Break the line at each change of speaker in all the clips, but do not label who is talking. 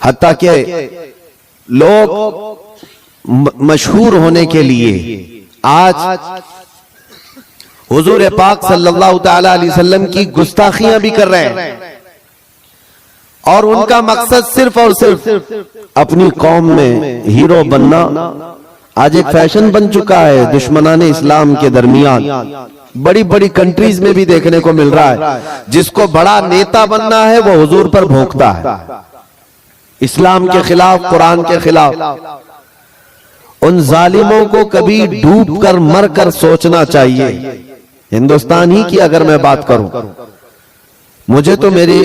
हत्ता कि लोग मशहूर होने के लिए आज हुजूर पाक सल्लल्लाहु तआला अलैहि वसल्लम की गुस्ताखियां भी कर रहे हैं और उनका मकसद सिर्फ और सिर्फ अपनी कौम में हीरो बनना आज एक फैशन बन चुका है। दुश्मनाने इस्लाम के दरमियान बड़ी बड़ी कंट्रीज में भी देखने को मिल रहा है, जिसको बड़ा नेता बनना है वो हुजूर पर भोंकता है, इस्लाम के खिलाफ, कुरान के खिलाफ। उन जालिमों को कभी डूब कर मर कर सोचना चाहिए। हिंदुस्तान ही की अगर मैं बात करूं, मुझे तो मेरी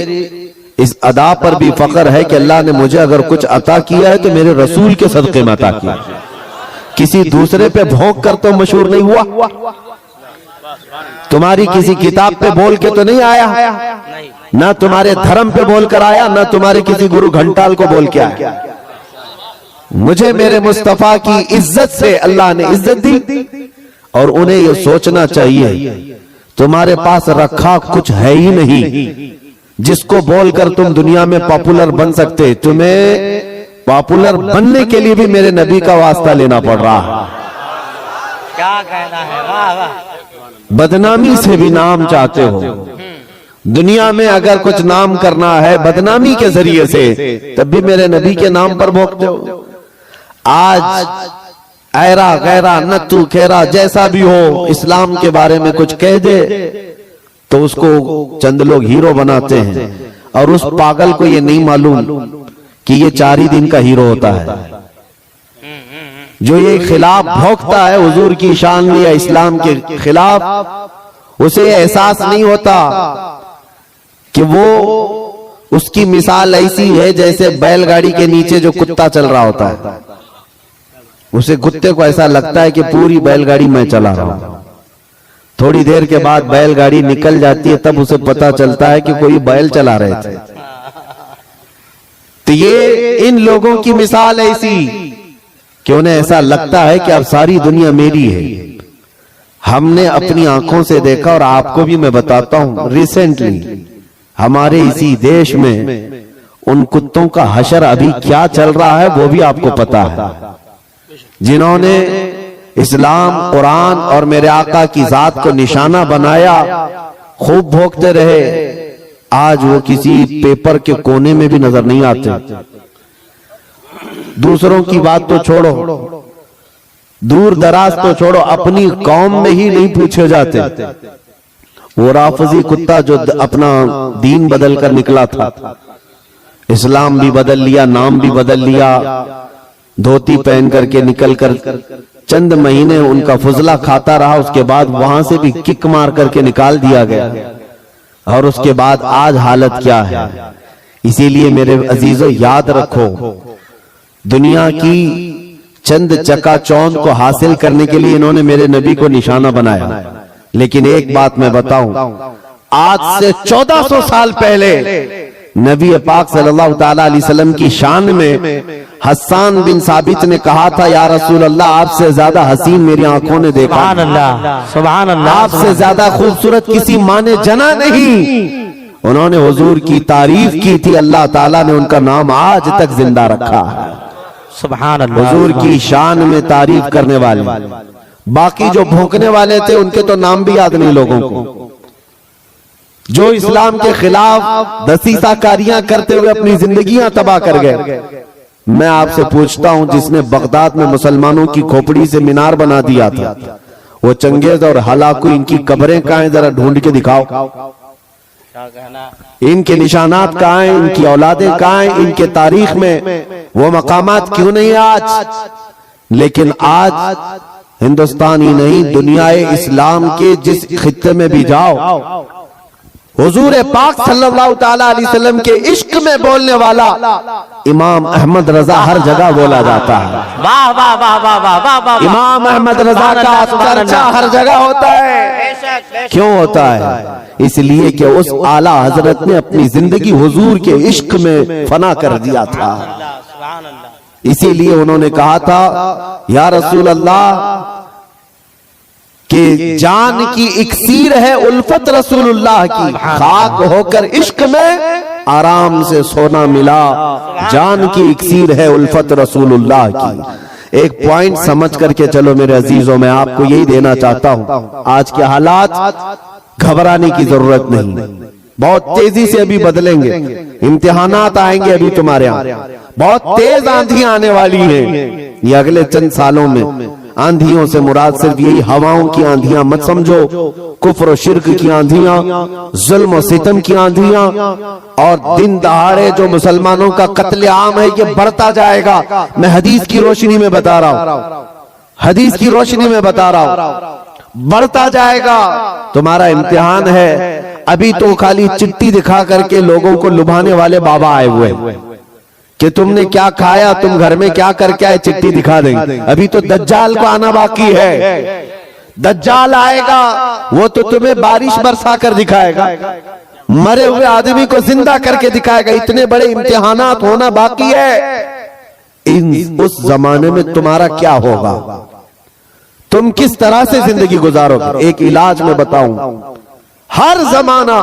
इस अदा पर भी फख्र है कि अल्लाह ने मुझे अगर कुछ अता किया है तो मेरे रसूल के सदक़े में अता किया। किसी दूसरे पे भौंक कर तो मशहूर नहीं हुआ, तुम्हारी किसी किताब पे बोल के तो नहीं आया, ना तुम्हारे धर्म पे बोल कर आया, ना तुम्हारे किसी गुरु घंटाल को बोल के आया। मुझे मेरे मुस्तफा की इज्जत से अल्लाह ने इज्जत दी और उन्हें यह सोचना चाहिए तुम्हारे पास रखा कुछ है ही नहीं जिसको बोलकर तुम दुनिया में पॉपुलर बन सकते। तुम्हें पॉपुलर बनने के लिए भी मेरे नबी का वास्ता लेना पड़ रहा है।
क्या कहना है, वाह वाह।
बदनामी से भी नाम चाहते हो, दुनिया में अगर कुछ नाम करना है बदनामी के जरिए से, तब भी मेरे नबी के नाम पर भोंकते हो। आज ऐरा गैरा नत्थु खेरा जैसा भी हो, इस्लाम के बारे में कुछ कह दे तो उसको चंद लोग हीरो बनाते हैं और उस पागल को ये नहीं मालूम कि ये 4 ही दिन का हीरो होता है। जो ये खिलाफ भौंकता है हुजूर की शान में या इस्लाम के खिलाफ, उसे एहसास नहीं होता कि वो उसकी मिसाल ऐसी है जैसे बैलगाड़ी के नीचे जो कुत्ता चल रहा होता है। उसे कुत्ते को ऐसा लगता है कि पूरी बैलगाड़ी मैं चला रहा हूं। थोड़ी देर के बाद बैलगाड़ी निकल जाती है, तब उसे पता चलता है कि कोई बैल चला रहे थे। तो ये इन लोगों की मिसाल ऐसी कि उन्हें ऐसा लगता है कि अब सारी दुनिया मेरी है। हमने अपनी आंखों से देखा और आपको भी मैं बताता हूं, रिसेंटली हमारे इसी देश में उन कुत्तों का हशर अभी क्या चल रहा है वो भी आपको पता है। जिन्होंने इस्लाम, कुरान और मेरे आका की जात को निशाना बनाया, खूब भोंकते रहे, आज वो किसी पेपर के कोने में भी नजर नहीं आते। दूसरों की बात तो छोड़ो, दूर दराज तो छोड़ो, अपनी कौम में ही नहीं पूछे जाते। वो राफजी कुत्ता जो अपना दीन बदल कर निकला था, इस्लाम भी बदल लिया, नाम भी बदल लिया, धोती पहन करके निकल कर चंद महीने उनका फुजला खाता रहा, उसके बाद वहां से भी किक मार करके निकाल दिया गया। और उसके बाद आज हालत क्या है। इसीलिए मेरे अजीजों याद रखो, दुनिया की चंद चकाचौंध को हासिल करने के लिए इन्होंने मेरे नबी को निशाना बनाया। लेकिन एक बात मैं बताऊं, आज से 1400 साल पहले नबी पाक सल्लल्लाहु ताला अलैहि वसल्लम की शान में हस्सान बिन साबित ने कहा था, या रसूल अल्लाह, आपसे ज्यादा हसीन मेरी आंखों ने देखा,
सुभान अल्लाह, सुभान अल्लाह,
आपसे ज्यादा खूबसूरत किसी माँ ने जना नहीं। उन्होंने हुजूर की तारीफ की थी, अल्लाह ताला ने उनका नाम आज तक जिंदा रखा है।
सुभान अल्लाह।
हुजूर की शान में तारीफ करने वाले, बाकी जो भौंकने वाले थे उनके तो नाम भी याद नहीं लोगों को। जो इस्लाम के खिलाफ दसीसाकारियां करते हुए अपनी जिंदगियां तबाह कर गए। मैं आपसे पूछता हूं, जिसने बगदाद में मुसलमानों की खोपड़ी से मीनार बना दिया था, वो चंगेज और हलाकू, इनकी कब्रें कहां हैं, जरा ढूंढ के दिखाओ। इनके निशानात कहां हैं, इनकी औलादें कहां हैं, इनके तारीख में वो मकामात क्यों नहीं आज। लेकिन आज हिंदुस्तान ही नहीं, दुनियाए इस्लाम के जिस खित्ते में भी जाओ, हुजूर पाक सल्लल्लाहु ताला अलैहि वसल्लम के इश्क में बोलने वाला इमाम अहमद रजा हर जगह बोला जाता है।
वाह वाह वाह वाह वाह वाह वाह।
इमाम अहमद रजा का चर्चा हर जगह होता है। क्यों होता है? इसलिए कि उस आला हजरत ने अपनी जिंदगी हुजूर के इश्क में फना कर दिया था। इसीलिए उन्होंने कहा था, या रसूल अल्लाह, कि जान की इक्सीर है उल्फत रसूलुल्लाह की, खाक होकर इश्क में आराम से सोना मिला, जान की इक्सीर है उल्फत रसूलुल्लाह की। एक पॉइंट समझ करके चलो मेरे अजीजों, मैं आपको यही देना चाहता हूं, आज के हालात घबराने की जरूरत नहीं, बहुत तेजी से अभी बदलेंगे, इम्तिहानात आएंगे अभी तुम्हारे यहाँ, बहुत तेज आंधियां आने वाली हैं ये अगले चंद सालों में। आंधियों से मुराद सिर्फ यही हवाओं की आंधियां मत समझो, कुफ्र और शिर्क की आंधियां, जुल्म और सितम की आंधियां, और दिन दहाड़े जो मुसलमानों का कत्लेआम है ये बढ़ता जाएगा। मैं हदीस की रोशनी में बता रहा हूं, हदीस की रोशनी में बता रहा हूं, बढ़ता जाएगा। तुम्हारा इम्तिहान है, अभी तो खाली चिट्ठी दिखा करके लोगों को लुभाने वाले बाबा आए हुए कि तुमने क्या खाया, तुम घर में क्या करके आए, चिट्ठी दिखा देंगे। अभी तो दज्जाल को आना बाकी है, दज्जाल आएगा, वो तो तुम्हें बारिश बरसा कर दिखाएगा, मरे हुए आदमी को जिंदा करके दिखाएगा। इतने बड़े इम्तिहानात होना बाकी है। उस जमाने में तुम्हारा क्या होगा, तुम किस तरह से जिंदगी गुजारोगे? एक इलाज में बताऊं, हर जमाना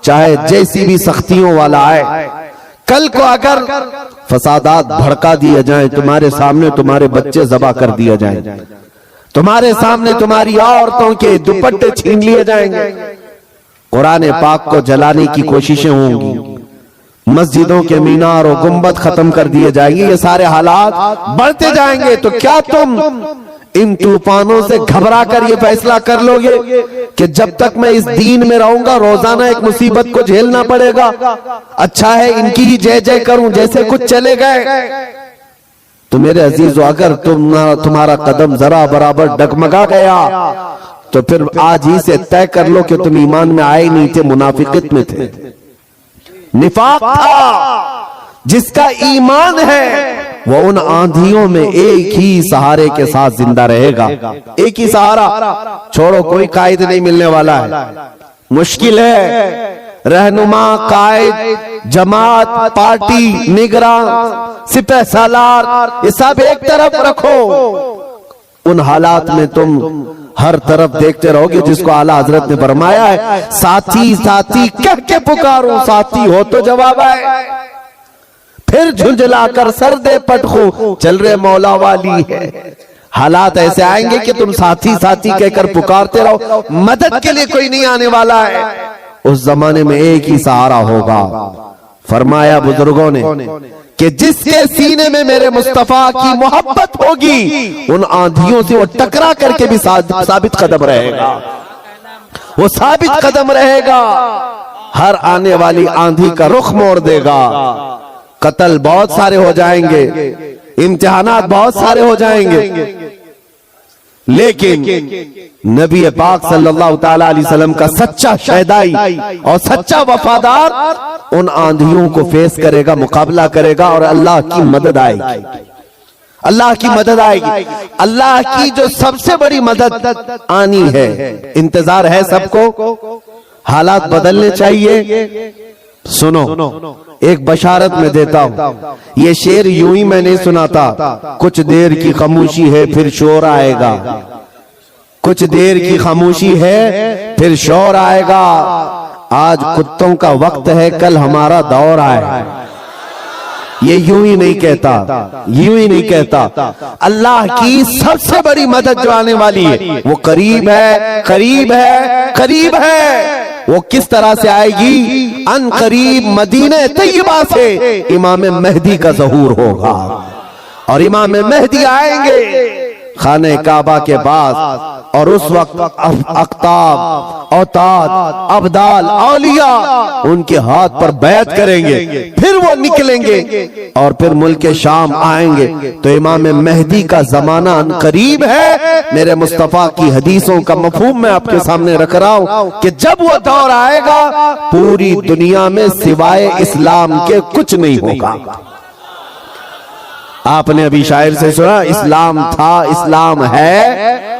चाहे जैसी भी सख्तियों वाला आए, कल को अगर फसादात भड़का दिए जाएं, तुम्हारे सामने तुम्हारे बच्चे ज़बा कर दिए जाएं, तुम्हारे सामने तुम्हारी औरतों के दुपट्टे छीन लिए जाएंगे, कुरान पाक को जलाने की कोशिशें होंगी, मस्जिदों के मीनार और गुंबद खत्म कर दिए जाएंगे, ये सारे हालात बढ़ते जाएंगे। तो क्या तुम इन तूफानों से घबरा कर ये फैसला कर लोगे कि जब तक मैं इस दीन में रहूंगा रोजाना एक मुसीबत को झेलना पड़ेगा, अच्छा है इनकी ही जय जय करूं, जैसे कुछ चले गए? तो मेरे अजीजों, अगर तुम्हारा कदम जरा बराबर डगमगा गया तो फिर आज ही से तय कर लो कि तुम ईमान में आए नहीं थे, मुनाफिकत में थे, निफाक था। जिसका ईमान है वो उन आंधियों में एक ही सहारे के साथ जिंदा रहेगा, एक ही सहारा, छोड़ो कोई कायद नहीं मिलने वाला है, मुश्किल है। रहनुमा, कायद, जमात, पार्टी, निगरान, सिपह सालार, ये सब एक तरफ रखो, उन हालात में तुम हर तरफ देखते रहोगे जिसको आला हजरत ने फरमाया है, साथी साथी कह के पुकारो, साथी हो तो जवाब आए, फिर झुंझलाकर सर दे पटखो, चल रहे मौला वाली है। हालात ऐसे आएंगे कि तुम साथी साथी कहकर पुकारते रहो, मदद के लिए कोई नहीं आने वाला है। उस जमाने में एक ही सहारा होगा। फरमाया बुजुर्गों ने कि जिसके सीने में मेरे मुस्तफा की मोहब्बत होगी, उन आंधियों से वो टकरा करके भी साबित कदम रहेगा, वो साबित कदम रहेगा, हर आने वाली आंधी का रुख मोड़ देगा। कत्ल बहुत सारे हो जाएंगे, इम्तिहानात बहुत सारे हो जाएंगे, लेकिन नबी पाक सल्लल्लाहु ताला अलैहि वसल्लम का सच्चा शहदाई और सच्चा वफादार उन आंधियों को फेस करेगा, मुकाबला करेगा, और अल्लाह की मदद आएगी, अल्लाह की मदद आएगी। अल्लाह की जो सबसे बड़ी मदद आनी है, इंतजार है सबको, हालात बदलने चाहिए। सुनो, एक बशारत में देता हूं, ये शेर यूं ही मैं नहीं सुनाता, कुछ देर की खामोशी है फिर शोर आएगा, कुछ देर की खामोशी है फिर शोर आएगा। आज कुत्तों का वक्त है, कल हमारा दौर आएगा। ये यूं ही नहीं कहता, यूं ही नहीं कहता। अल्लाह की सबसे बड़ी मदद जो आने वाली है वो करीब है, करीब है, करीब है। वो किस तरह से आएगी? अन करीब मदीने तैयबा से इमाम मेहदी का ज़हूर होगा, और इमाम मेहदी आएंगे खाने काबा के पास, और उस वक्त अख्ताब, औताद, अब्दाल, औलिया उनके हाथ पर बैत करेंगे, फिर वो निकलेंगे और फिर मुल्क शाम आएंगे। तो इमाम मेहदी का जमाना करीब है। मेरे मुस्तफा की हदीसों का मफहूम मैं आपके सामने रख रहा हूं कि जब वो दौर आएगा पूरी दुनिया में सिवाय इस्लाम के कुछ नहीं होगा। आपने अभी शायर से सुना, इस्लाम था, इस्लाम है,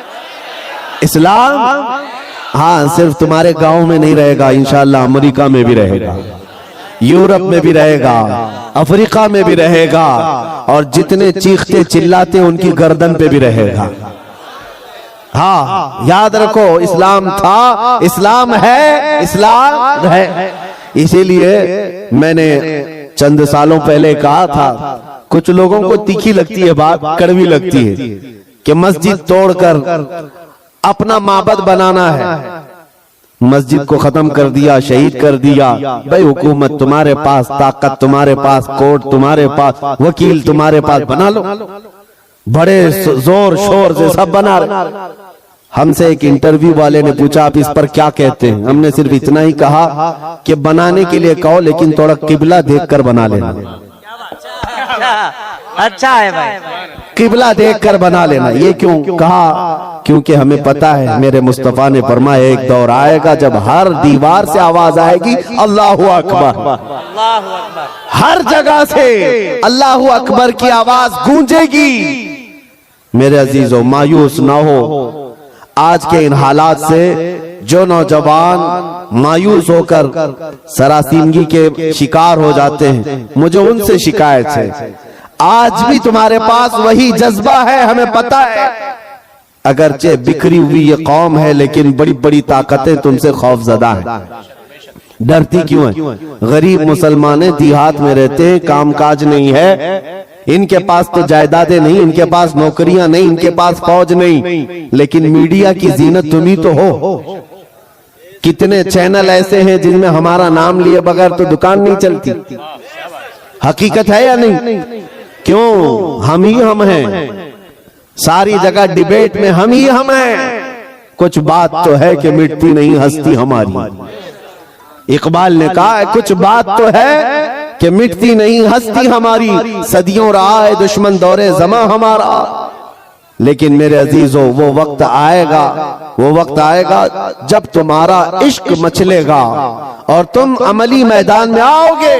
इस्लाम हाँ सिर्फ तुम्हारे गांव में नहीं रहेगा, इंशाअल्लाह अमेरिका में भी रहेगा, यूरोप में भी रहेगा, अफ्रीका में भी रहेगा, और जितने चीखते चिल्लाते उनकी गर्दन पे भी रहेगा। हाँ, याद रखो, इस्लाम था, इस्लाम है, इस्लाम है। इसीलिए मैंने चंद सालों पहले कहा था, कुछ लोगों को तीखी लगती है बात, कड़वी लगती है कि मस्जिद तोड़कर अपना माबद बनाना है। मस्जिद को खत्म कर दिया, शहीद कर दिया। भाई हुकूमत तुम्हारे पास, ताकत तुम्हारे पास, कोर्ट तुम्हारे पास, वकील तुम्हारे पास, बना लो। बड़े जोर शोर से सब बना रहे। हमसे एक इंटरव्यू वाले ने पूछा आप इस पर क्या कहते हैं? हमने सिर्फ इतना ही कहा कि बनाने के लिए कहो, लेकिन थोड़ा किबला देखकर बना लेना।
अच्छा है भाई,
किबला देखकर बना लेना। ये क्यों कहा? क्योंकि हमें पता है, मेरे मुस्तफा ने फरमाया एक दौर आएगा जब हर दीवार से आवाज आएगी अल्लाहु अकबर।
अल्लाहु अकबर।
हर जगह से अल्लाहु अकबर की आवाज गूंजेगी। मेरे अजीजों, मायूस ना हो आज के इन हालात से। जो नौजवान मायूस होकर सरासीमगी के शिकार हो जाते हैं, मुझे उनसे शिकायत है। आज भी तुम्हारे पास वही जज्बा है, हमें पता है। अगरचे बिखरी हुई ये कौम है, लेकिन बड़ी बड़ी ताकतें तुमसे खौफजदा हैं। डरती क्यों है? गरीब मुसलमान देहात में रहते हैं, कामकाज नहीं है, इनके पास तो जायदादें नहीं, इनके पास नौकरियां नहीं, इनके पास फौज नहीं, लेकिन मीडिया की जीनत तुम ही तो हो। कितने चैनल ऐसे हैं जिनमें हमारा नाम लिए बगैर तो दुकान नहीं चलती। हकीकत है या नहीं? क्यों? हम ही हम हैं। सारी जगह डिबेट में हम ही हम हैं। कुछ बात तो है कि मिटती नहीं हस्ती हमारी। इकबाल ने कहा है कुछ बात तो है कि मिटती नहीं हस्ती हमारी, सदियों रहा है दुश्मन दौरे जमा हमारा। लेकिन मेरे अजीजों, वो वक्त आएगा, वो वक्त आएगा जब तुम्हारा इश्क मचलेगा और तुम अमली मैदान में आओगे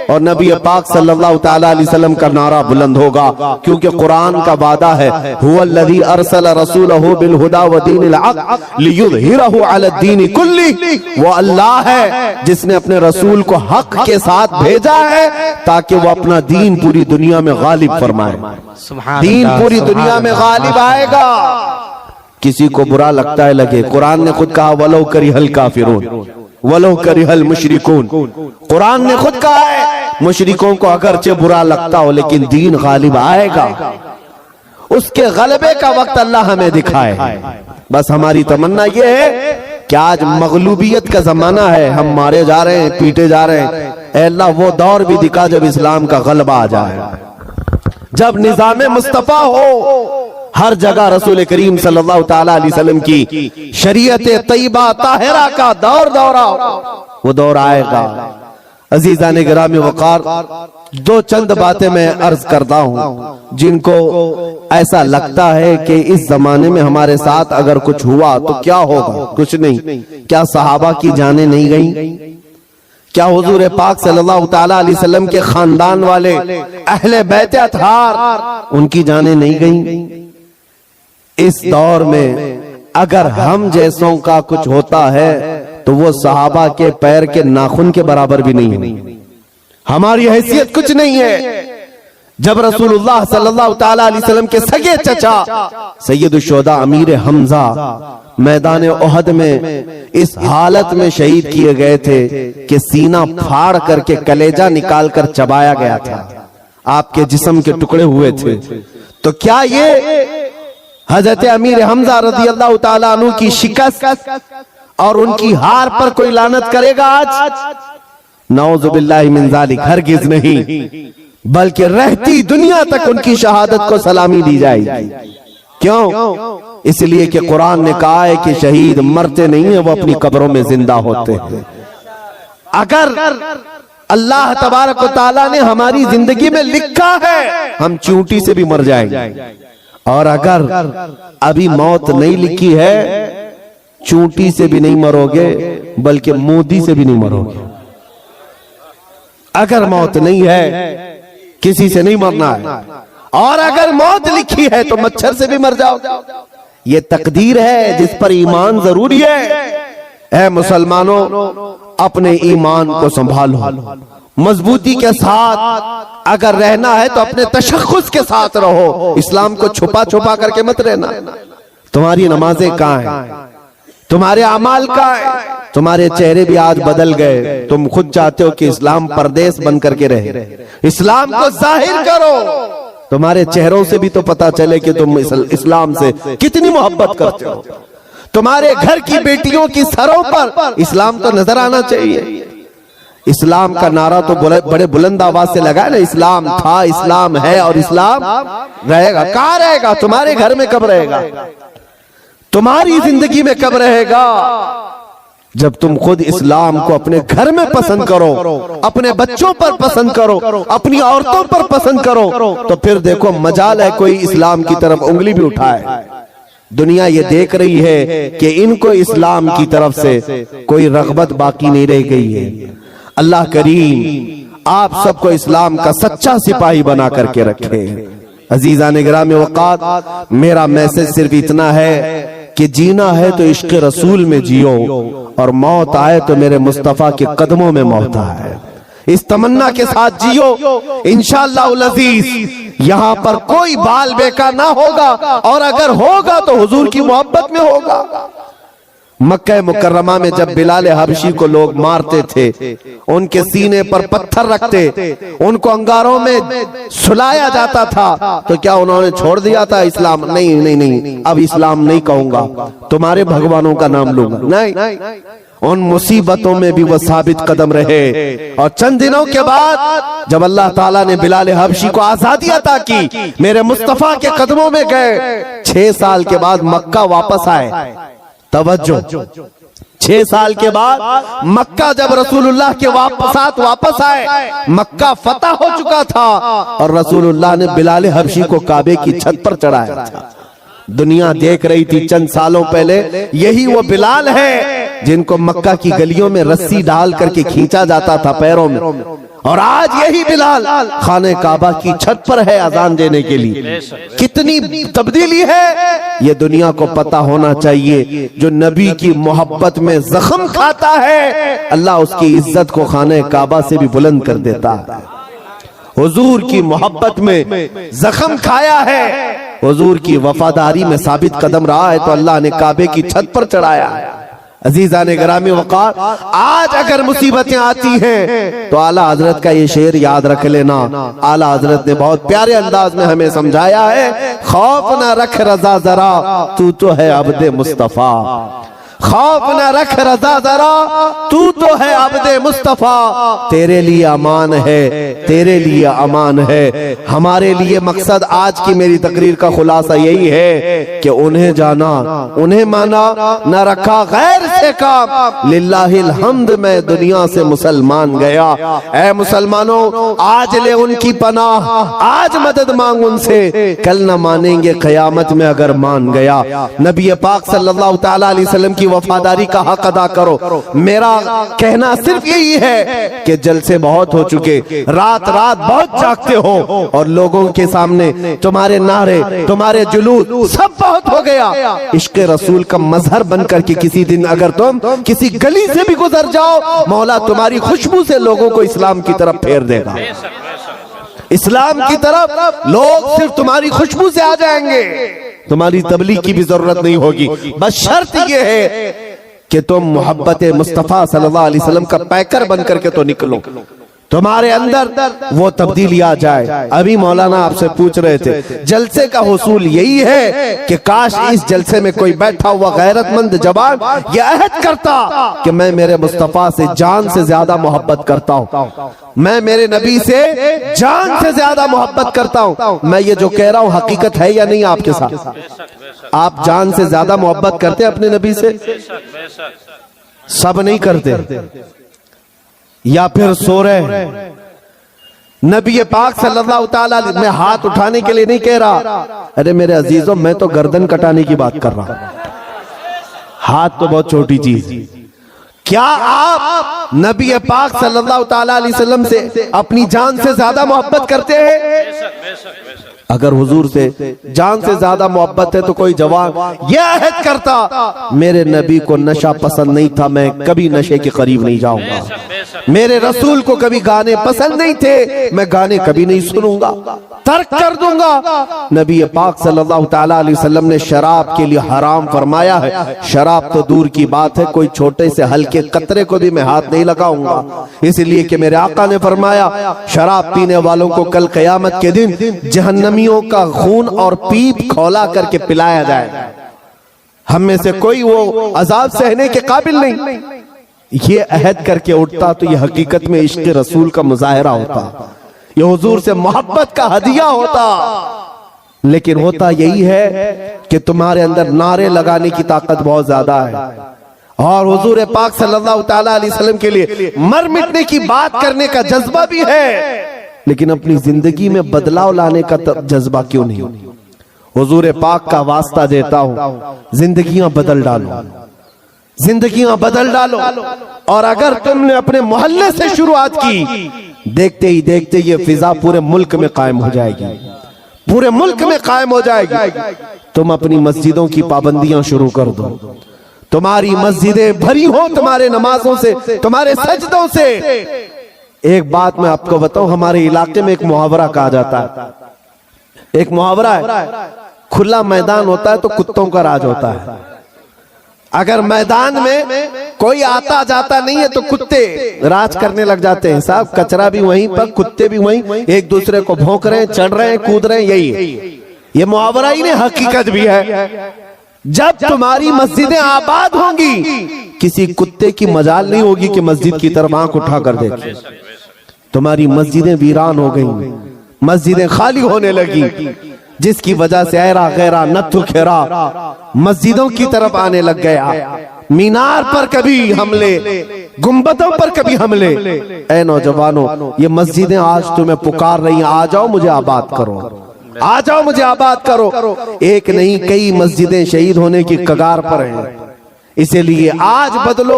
और नबी पाक सल्लल्लाहु तआला अलैहि वसल्लम का नारा बुलंद होगा। क्योंकि कुरान का वादा है, हुवल्लज़ी अरसल रसूलहु बिल हुदा व दीनिल हक़ लियुज़हिरहु अलद्दीन कुल्ली। वो अल्लाह है जिसने अपने रसूल को हक के साथ भेजा है ताकि वो अपना दीन पूरी दुनिया में गालिब फरमाए। दीन पूरी दुनिया में गालिब आएगा। किसी को बुरा लगता है लगे, कुरान ने खुद कहा वलो करिहल काफिरून वलो करिहल मुशरिकून। कुरान ने खुद कहा है मुशरिकों को अगरचे बुरा लगता हो, लेकिन दीन गालिब आएगा। उसके गलबे का वक्त अल्लाह हमें दिखाए। बस हमारी तमन्ना ये है कि आज मगलूबियत का जमाना है, हम मारे जा रहे हैं, पीटे जा रहे हैं। ऐ अल्लाह वो दौर भी दिखा जब इस्लाम का गलबा आ जाए, जब निजाम मुस्तफा हो, हर जगह रसूल करीम सल्लल्लाहु तआला अलैहि वसल्लम की शरीयत तैयबा ताहिरा का दौर दौरा, वो दौर आएगा। अजीजा ने गिरामी वकार, दो चंद बातें मैं अर्ज करता हूँ जिनको ऐसा लगता है कि इस जमाने में हमारे साथ अगर कुछ हुआ तो क्या होगा? कुछ नहीं। क्या सहाबा की जानें नहीं गई? क्या हुजूर पाक सल्लल्लाहु तआला अलैहि वसल्लम के खानदान वाले अहले बैत अतहार उनकी जानें नहीं गई? इस दौर में अगर हम जैसों का कुछ होता है तो वो सहाबा के पैर के नाखून के बराबर भी नहीं है। हमारी हैसियत कुछ नहीं है। जब रसूलुल्लाह सल्लल्लाहु तआला अलैहि वसल्लम के सगे चचा सैयदुश शुहदा अमीर हमजा मैदान ओहद में इस हालत में शहीद किए गए थे कि सीना फाड़ करके कलेजा निकाल कर चबाया गया था, आपके जिस्म के टुकड़े हुए थे, तो क्या ये हजरत अमीर हमजा रज़ी अल्लाह ताला अन्हु की शिकस्त और उनकी हार पर कोई लानत करेगा आज? नऊज़ु बिल्लाहि मिन ज़ालिक, हरगिज़ नहीं, बल्कि रहती दुनिया तक उनकी शहादत को सलामी दी जाएगी। क्यों? इसलिए कि कुरान ने कहा है कि शहीद मरते नहीं है, वो अपनी कब्रों में जिंदा होते हैं। अगर अल्लाह तबारक व तआला ने हमारी जिंदगी में लिखा है हम चींटी से भी मर जाएंगे, और अगर अभी मौत नहीं लिखी है, चींटी से भी नहीं मरोगे बल्कि मोदी से भी नहीं मरोगे। अगर मौत नहीं है किसी से नहीं मरना है, और अगर मौत लिखी है तो मच्छर से भी मर जाओ। ये तकदीर है जिस पर ईमान जरूरी है। ऐ मुसलमानों, अपने ईमान को संभालो, मजबूती के साथ अगर रहना है तो अपने तशख्खुस के साथ रहो। इस्लाम को छुपा छुपा करके मत रहना। तुम्हारी नमाजें कहाँ हैं? तुम्हारे अमाल कहाँ हैं? तुम्हारे चेहरे भी आज बदल गए। तुम खुद चाहते हो कि इस्लाम परदेश बन करके रहे। इस्लाम को जाहिर करो। तुम्हारे चेहरों से भी तो पता चले कि तुम इस्लाम से कितनी मोहब्बत करते हो। तुम्हारे घर की बेटियों की सरों पर इस्लाम तो नजर आना चाहिए। इस्लाम का नारा तो बड़े बुलंद आवाज से लगाए ना, इस्लाम था, इस्लाम है और इस्लाम रहेगा। कहाँ रहेगा? तुम्हारे घर में कब रहेगा? तुम्हारी जिंदगी में कब रहेगा? जब तुम खुद इस्लाम को अपने घर में पसंद करो, अपने बच्चों पर पसंद करो, अपनी औरतों पर पसंद करो, तो फिर देखो मजाल है कोई इस्लाम की तरफ उंगली भी उठाए। दुनिया ये देख रही है कि इनको इस्लाम की तरफ से कोई रगबत बाकी नहीं रह गई है। अल्लाह करीम आप सबको इस्लाम का सच्चा सिपाही बना करके रखे। अजीज़ान गिरामी वक़ात, मेरा मैसेज सिर्फ इतना है कि जीना है तो इश्क़ रसूल में जियो और मौत आए तो मेरे मुस्तफ़ा के कदमों में मौत आए। इस तमन्ना के साथ जियो। इंशाअल्लाह अज़ीज़ यहाँ पर कोई बाल बेका ना होगा, और अगर होगा तो हुजूर की मोहब्बत में होगा। मक्का मुकर्रमा में जब बिलाल हबशी को लोग मारते थे, उनके सीने पर पत्थर रखते, उनको अंगारों में सुलाया जाता था, तो क्या उन्होंने छोड़ दिया था इस्लाम? नहीं नहीं नहीं, अब इस्लाम नहीं कहूंगा, तुम्हारे भगवानों का नाम लूंगा। नहीं, उन मुसीबतों में भी वो साबित कदम रहे। और चंद दिनों के बाद जब अल्लाह ताला ने बिलाल हबशी को आजादी अता की, मेरे मुस्तफा के कदमों में गए। 6 साल के बाद मक्का वापस आए। तवज्जो, 6 साल के बाद मक्का जब रसूलुल्लाह के साथ वापस आए, मक्का फतह हो चुका था और रसूलुल्लाह ने बिलाल हबशी को काबे की छत पर चढ़ाया था। दुनिया देख रही थी चंद सालों पहले, यही वो बिलाल है जिनको मक्का की गलियों में रस्सी डाल करके खींचा जाता था पैरों में, और आज यही बिलाल खाने काबा की छत पर है अजान देने के लिए। कितनी तब्दीली है ये दुनिया को पता होना चाहिए। जो नबी की मोहब्बत में जख्म खाता है, अल्लाह उसकी इज्जत को खाने काबा से भी बुलंद कर देता है। हुजूर की मोहब्बत में जख्म खाया है, हुजूर की वफादारी में साबित कदम रहा है, तो अल्लाह ने काबे की छत पर चढ़ाया है। अजीज़ान गिरामी वक़ार, आज अगर मुसीबतें आती हैं तो आला हजरत का ये शेर याद रख लेना। आला हजरत ने बहुत प्यारे अंदाज में हमें समझाया है, खौफ न रख रजा जरा, तू तो है अब्दे मुस्तफा। खौफ न रख रजा जरा, तू तो है अब्दे मुस्तफा। तेरे लिए अमान है, तेरे लिए अमान है। हमारे लिए मकसद आज की मेरी तकरीर का खुलासा यही है कि उन्हें जाना, उन्हें माना, न रखा गैर से काम। लिल्लाहिल हम्द, मैं दुनिया से मुसलमान गया। ऐ मुसलमानों, आज ले उनकी पनाह, आज मदद मांग उनसे, कल न मानेंगे क़यामत में अगर मान गया। नबी पाक सल्लल्लाहु तआला अलैहि वसल्लम की वफादारी का हक अदा करो। मेरा कहना सिर्फ यही है कि जलसे बहुत हो चुके, रात रात बहुत जागते हो, और लोगों के सामने तुम्हारे नारे, तुम्हारे जुलूस सब बहुत हो गया। इश्क़ रसूल का मजहर बनकर के किसी दिन अगर तुम किसी गली से भी गुजर जाओ, मौला तुम्हारी खुशबू से लोगों को इस्लाम की तरफ फेर देगा। इस्लाम की तरफ लोग सिर्फ तुम्हारी खुशबू से आ जाएंगे, तुम्हारी तबलीग की भी जरूरत नहीं होगी। बस शर्त यह है कि तुम मोहब्बत मुस्तफा सल्लल्लाहु अलैहि वसल्लम का पैकर बन करके तो निकलो, तुम्हारे अंदर वो तब्दीली आ जाए। अभी मौलाना आपसे पूछ रहे थे, जलसे का हुसूल यही है कि काश इस जलसे में कोई बैठा हुआ गैरतमंद जवान ये अहद करता कि मैं मेरे मुस्तफा से जान से ज्यादा मोहब्बत करता हूँ, मैं मेरे नबी से जान से ज्यादा मोहब्बत करता हूँ। मैं ये जो कह रहा हूँ हकीकत है या नहीं आपके साथ? आप जान से ज्यादा मोहब्बत करते हैं अपने नबी से? सब नहीं करते, या फिर सो रहे। नबी पाक सल्लल्लाहु तआला, मैं हाथ उठाने के लिए नहीं कह रहा, अरे मेरे अजीजों, मैं तो गर्दन कटाने की बात कर रहा हूं। हाथ तो बहुत छोटी चीज। क्या आप नबी पाक सल्लल्लाहु तआला अलैहि वसल्लम से अपनी जान से ज्यादा मोहब्बत करते हैं? अगर हुजूर से जान से ज्यादा मोहब्बत है तो कोई जवान यह अहद करता, मेरे नबी को नशा पसंद नहीं था, मैं कभी नशे के करीब नहीं जाऊंगा। मेरे रसूल को कभी गाने पसंद नहीं थे, मैं गाने कभी नहीं सुनूंगा, तर्क कर दूंगा। नबी पाक सल्लल्लाहु ताला अलैहि वसल्लम ने शराब के लिए हराम फरमाया है। शराब तो दूर की बात है, कोई छोटे से हल्के कतरे को भी मैं हाथ नहीं लगाऊंगा, इसलिए कि मेरे आका ने फरमाया शराब पीने वालों को कल क़यामत के दिन जहन्नमियों का खून और पीप खौला करके पिलाया जाएगा। हम में से कोई वो अजाब सहने के काबिल नहीं। ये अहद करके उठता तो ये हकीकत में इश्क रसूल का मुजाहिरा होता, ये हुजूर से मोहब्बत का हदिया होता। लेकिन होता यही है कि तुम्हारे अंदर नारे लगाने की ताकत बहुत ज्यादा है और हुजूर पाक सल्लल्लाहु ताला अलैहि वसल्लम के लिए मर मिटने की बात करने का जज्बा भी है, लेकिन अपनी जिंदगी में बदलाव लाने का जज्बा क्यों नहीं? हुजूर पाक का वास्ता देता हूं, जिंदगियां बदल डालो, जिंदगियां बदल डालो। और अगर तुमने अपने मोहल्ले से शुरुआत की, देखते ही देखते ये फिजा पूरे मुल्क में कायम हो जाएगी, पूरे मुल्क में कायम हो जाएगी। तुम अपनी मस्जिदों की पाबंदियां शुरू कर दो, तुम्हारी मस्जिदें भरी हो तुम्हारे नमाजों से, तुम्हारे सजदों से। एक बात मैं आपको बताऊं, हमारे इलाके में एक मुहावरा कहा जाता है, एक मुहावरा है, खुला मैदान होता है तो कुत्तों का राज होता है। अगर मैदान में कोई आता जाता नहीं है तो कुत्ते राज करने लग जाते हैं साहब, कचरा भी वहीं पर, कुत्ते भी वहीं, एक दूसरे को भौंक रहे हैं, चढ़ रहे हैं, कूद रहे हैं। यही है, ये मुहावरा ही नहीं हकीकत भी है। जब तुम्हारी मस्जिदें आबाद होंगी, किसी कुत्ते की मजाल नहीं होगी कि मस्जिद की तरफ आंख उठा कर देखे। तुम्हारी मस्जिदें वीरान हो गई, मस्जिदें खाली होने लगी, जिसकी वजह से ऐरा गैरा नत्थु खेरा मस्जिदों की तरफ आने लग गया। मीनार पर कभी हमले, गुंबदों पर कभी हमले। ऐ नौजवानों, ये मस्जिदें आज तुम्हें पुकार रही हैं, आ जाओ मुझे आबाद करो, आ जाओ मुझे आबाद करो। एक नहीं कई मस्जिदें शहीद होने की कगार पर हैं, इसीलिए आज बदलो,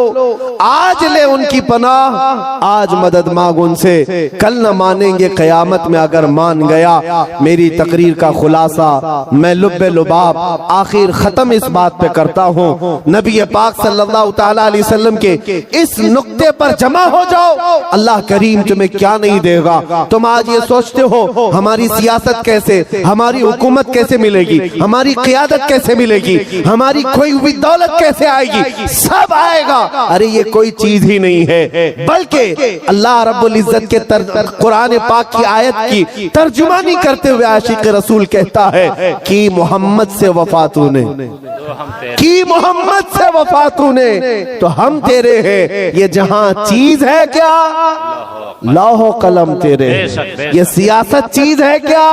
आज ले उनकी पनाह, आज मदद मांग उनसे, कल न मानेंगे कयामत में अगर मान गया। मेरी तकरीर का खुलासा मैं लुब्बे लुबाब आखिर खत्म इस बात पे करता हूँ, नबी पाक सल्लल्लाहु ताला अलैहि वसल्लम के इस नुक्ते पर जमा हो जाओ, अल्लाह करीम तुम्हें क्या नहीं देगा। तुम आज ये सोचते हो हमारी सियासत कैसे, हमारी हुकूमत कैसे मिलेगी, हमारी क़ियादत कैसे मिलेगी, हमारी खोई हुई दौलत कैसे आएगी, सब आएगा। अरे ये कोई चीज ही नहीं है, बल्कि अल्लाह रब्बुल इज्जत के कुरान पाक की आयत की तर्जुमानी करते हुए आशिक रसूल कहता है कि मोहम्मद से वफा तूने, कि मोहम्मद से वफा तूने तो हम तेरे हैं। ये जहां चीज है क्या, लौह कलम तेरे हैं। ये सियासत चीज है क्या,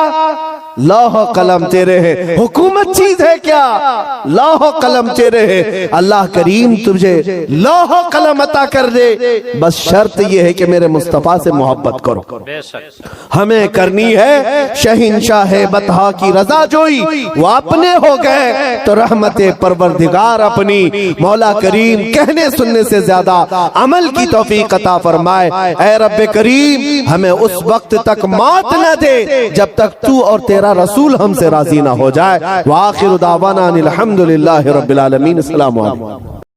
लौह कलम तेरे है। हुकूमत चीज है क्या, लौह कलम तेरे है। अल्लाह करीम तुझे लौह कलम अता कर दे, बस शर्त यह है कि मेरे मुस्तफा से मोहब्बत करो। हमें करनी है शहंशाह बतहा की रजा जोई, वो अपने हो गए तो रहमते परवरदिगार अपनी। मौला करीम कहने सुनने से ज्यादा अमल की तौफीक अता फरमाए। ऐ रब्बे करीम हमें उस वक्त तक मौत न दे जब तक तू और तेरा रसूल हमसे राजी ना हो जाए। व आखिर दावाना अनिल हम्दुलिल्लाहि रब्बिल आलमीन। अस्सलामु अलैकुम।